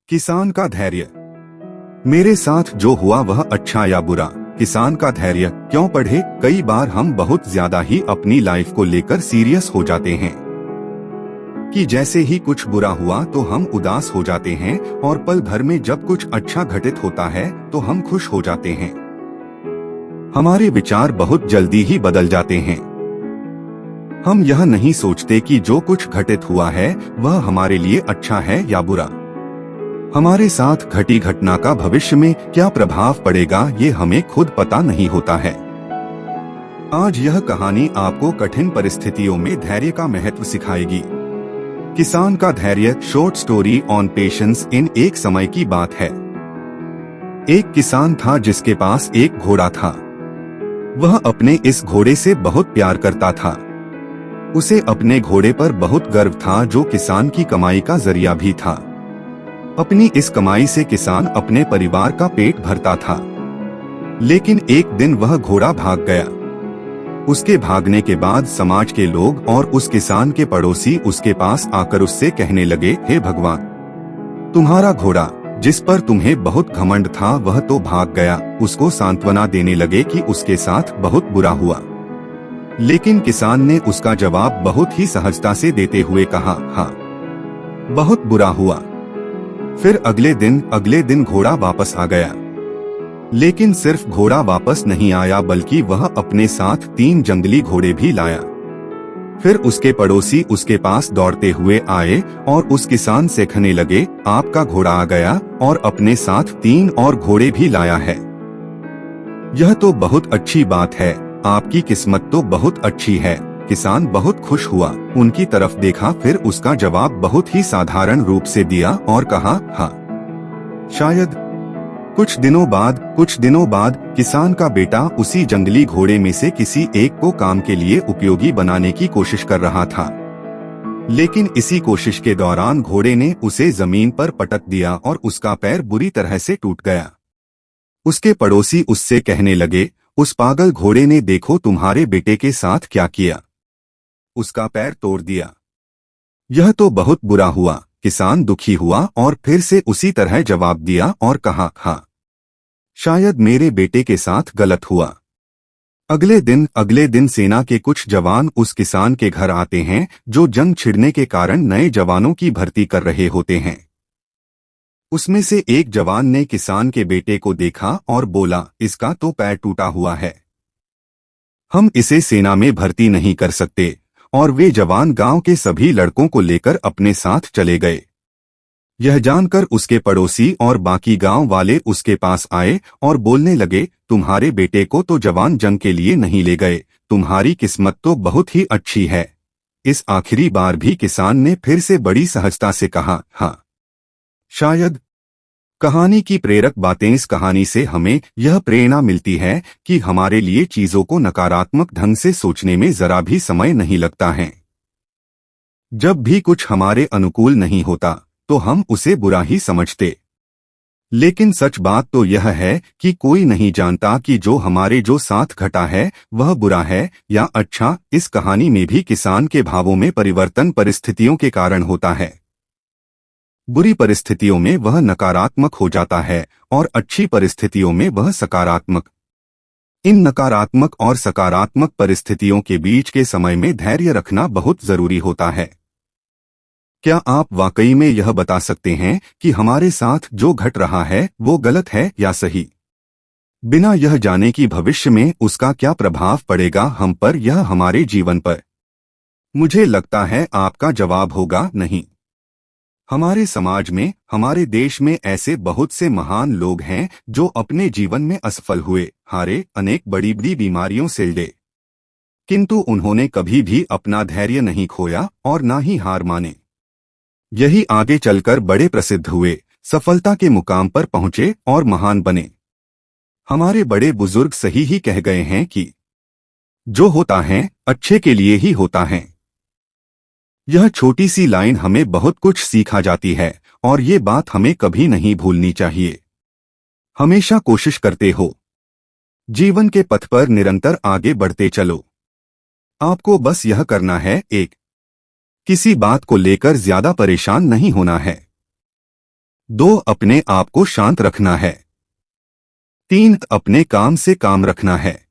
किसान का धैर्य। मेरे साथ जो हुआ वह अच्छा या बुरा, किसान का धैर्य क्यों पढ़े। कई बार हम बहुत ज्यादा ही अपनी लाइफ को लेकर सीरियस हो जाते हैं कि जैसे ही कुछ बुरा हुआ तो हम उदास हो जाते हैं और पल भर में जब कुछ अच्छा घटित होता है तो हम खुश हो जाते हैं। हमारे विचार बहुत जल्दी ही बदल जाते हैं। हम यह नहीं सोचते कि जो कुछ घटित हुआ है वह हमारे लिए अच्छा है या बुरा। हमारे साथ घटी घटना का भविष्य में क्या प्रभाव पड़ेगा ये हमें खुद पता नहीं होता है। आज यह कहानी आपको कठिन परिस्थितियों में धैर्य का महत्व सिखाएगी। किसान का धैर्य, शॉर्ट स्टोरी ऑन पेशेंस। इन एक समय की बात है। एक किसान था जिसके पास एक घोड़ा था। वह अपने इस घोड़े से बहुत प्यार करता था। उसे अपने घोड़े पर बहुत गर्व था जो किसान की कमाई का जरिया भी था। अपनी इस कमाई से किसान अपने परिवार का पेट भरता था। लेकिन एक दिन वह घोड़ा भाग गया। उसके भागने के बाद समाज के लोग और उस किसान के पड़ोसी उसके पास आकर उससे कहने लगे, हे भगवान, तुम्हारा घोड़ा जिस पर तुम्हें बहुत घमंड था वह तो भाग गया। उसको सांत्वना देने लगे कि उसके साथ बहुत बुरा हुआ। लेकिन किसान ने उसका जवाब बहुत ही सहजता से देते हुए कहा, हाँ, बहुत बुरा हुआ। फिर अगले दिन घोड़ा वापस आ गया। लेकिन सिर्फ घोड़ा वापस नहीं आया बल्कि वह अपने साथ 3 जंगली घोड़े भी लाया। फिर उसके पड़ोसी उसके पास दौड़ते हुए आए और उस किसान से कहने लगे, आपका घोड़ा आ गया और अपने साथ 3 और घोड़े भी लाया है। यह तो बहुत अच्छी बात है, आपकी किस्मत तो बहुत अच्छी है। किसान बहुत खुश हुआ, उनकी तरफ देखा, फिर उसका जवाब बहुत ही साधारण रूप से दिया और कहा, हाँ, शायद। कुछ दिनों बाद किसान का बेटा उसी जंगली घोड़े में से किसी एक को काम के लिए उपयोगी बनाने की कोशिश कर रहा था। लेकिन इसी कोशिश के दौरान घोड़े ने उसे जमीन पर पटक दिया और उसका पैर बुरी तरह से टूट गया। उसके पड़ोसी उससे कहने लगे, उस पागल घोड़े ने देखो तुम्हारे बेटे के साथ क्या किया, उसका पैर तोड़ दिया। यह तो बहुत बुरा हुआ। किसान दुखी हुआ और फिर से उसी तरह जवाब दिया और कहा, हाँ, शायद मेरे बेटे के साथ गलत हुआ। अगले दिन सेना के कुछ जवान उस किसान के घर आते हैं जो जंग छिड़ने के कारण नए जवानों की भर्ती कर रहे होते हैं। उसमें से एक जवान ने किसान के बेटे को देखा और बोला, इसका तो पैर टूटा हुआ है, हम इसे सेना में भर्ती नहीं कर सकते। और वे जवान गांव के सभी लड़कों को लेकर अपने साथ चले गए। यह जानकर उसके पड़ोसी और बाकी गांव वाले उसके पास आए और बोलने लगे, तुम्हारे बेटे को तो जवान जंग के लिए नहीं ले गए, तुम्हारी किस्मत तो बहुत ही अच्छी है। इस आखिरी बार भी किसान ने फिर से बड़ी सहजता से कहा, हाँ, शायद। कहानी की प्रेरक बातें। इस कहानी से हमें यह प्रेरणा मिलती है कि हमारे लिए चीजों को नकारात्मक ढंग से सोचने में जरा भी समय नहीं लगता है। जब भी कुछ हमारे अनुकूल नहीं होता तो हम उसे बुरा ही समझते। लेकिन सच बात तो यह है कि कोई नहीं जानता कि जो साथ घटा है वह बुरा है या अच्छा। इस कहानी में भी किसान के भावों में परिवर्तन परिस्थितियों के कारण होता है। बुरी परिस्थितियों में वह नकारात्मक हो जाता है और अच्छी परिस्थितियों में वह सकारात्मक। इन नकारात्मक और सकारात्मक परिस्थितियों के बीच के समय में धैर्य रखना बहुत जरूरी होता है। क्या आप वाकई में यह बता सकते हैं कि हमारे साथ जो घट रहा है वो गलत है या सही, बिना यह जाने कि भविष्य में उसका क्या प्रभाव पड़ेगा हम पर या हमारे जीवन पर? मुझे लगता है आपका जवाब होगा नहीं। हमारे समाज में, हमारे देश में ऐसे बहुत से महान लोग हैं जो अपने जीवन में असफल हुए, हारे, अनेक बड़ी बड़ी बीमारियों से लड़े, किंतु उन्होंने कभी भी अपना धैर्य नहीं खोया और ना ही हार माने। यही आगे चलकर बड़े प्रसिद्ध हुए, सफलता के मुकाम पर पहुंचे और महान बने। हमारे बड़े बुजुर्ग सही ही कह गए हैं कि जो होता है अच्छे के लिए ही होता है। यह छोटी सी लाइन हमें बहुत कुछ सिखा जाती है और ये बात हमें कभी नहीं भूलनी चाहिए। हमेशा कोशिश करते हो, जीवन के पथ पर निरंतर आगे बढ़ते चलो। आपको बस यह करना है, एक, किसी बात को लेकर ज्यादा परेशान नहीं होना है। 2. अपने आप को शांत रखना है। 3. अपने काम से काम रखना है।